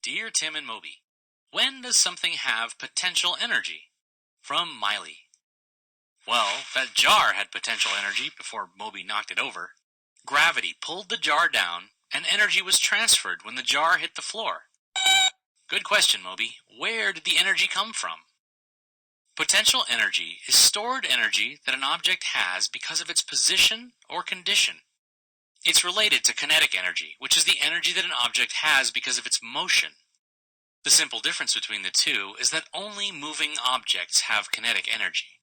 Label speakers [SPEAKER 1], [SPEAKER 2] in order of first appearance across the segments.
[SPEAKER 1] Dear Tim and Moby, when does something have potential energy? From Miley. Well, that jar had potential energy before Moby knocked it over. Gravity pulled the jar down, and energy was transferred when the jar hit the floor. Good question, Moby. Where did the energy come from? Potential energy is stored energy that an object has because of its position or condition. It's related to kinetic energy, which is the energy that an object has because of its motion. The simple difference between the two is that only moving objects have kinetic energy.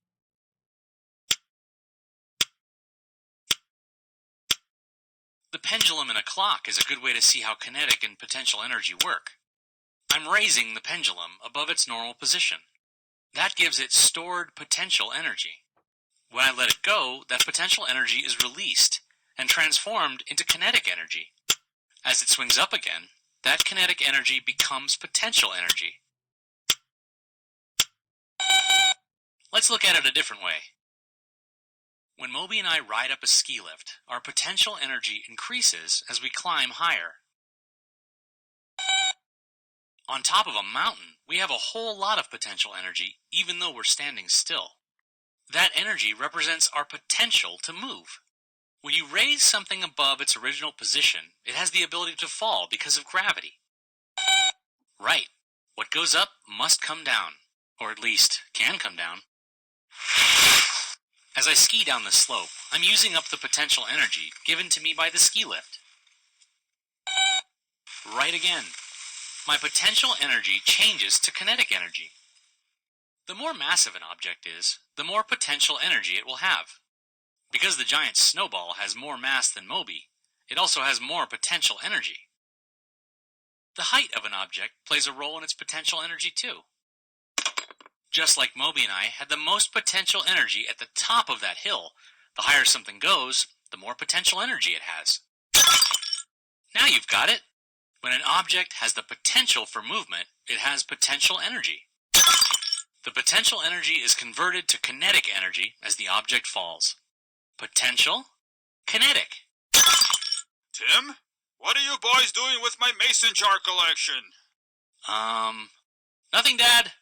[SPEAKER 1] The pendulum in a clock is a good way to see how kinetic and potential energy work. I'm raising the pendulum above its normal position. That gives it stored potential energy. When I let it go, that potential energy is released and transformed into kinetic energy. As it swings up again, that kinetic energy becomes potential energy. Let's look at it a different way. When Moby and I ride up a ski lift, our potential energy increases as we climb higher. On top of a mountain, we have a whole lot of potential energy, even though we're standing still. That energy represents our potential to move. When you raise something above its original position, it has the ability to fall because of gravity. Right. What goes up must come down, or at least can come down. As I ski down the slope, I'm using up the potential energy given to me by the ski lift. Right again. My potential energy changes to kinetic energy. The more massive an object is, the more potential energy it will have. Because the giant snowball has more mass than Moby, it also has more potential energy. The height of an object plays a role in its potential energy too. Just like Moby and I had the most potential energy at the top of that hill, the higher something goes, the more potential energy it has. Now you've got it. When an object has the potential for movement, it has potential energy. The potential energy is converted to kinetic energy as the object falls. Potential, kinetic.
[SPEAKER 2] Tim, what are you boys doing with my mason jar collection?
[SPEAKER 1] Nothing, Dad.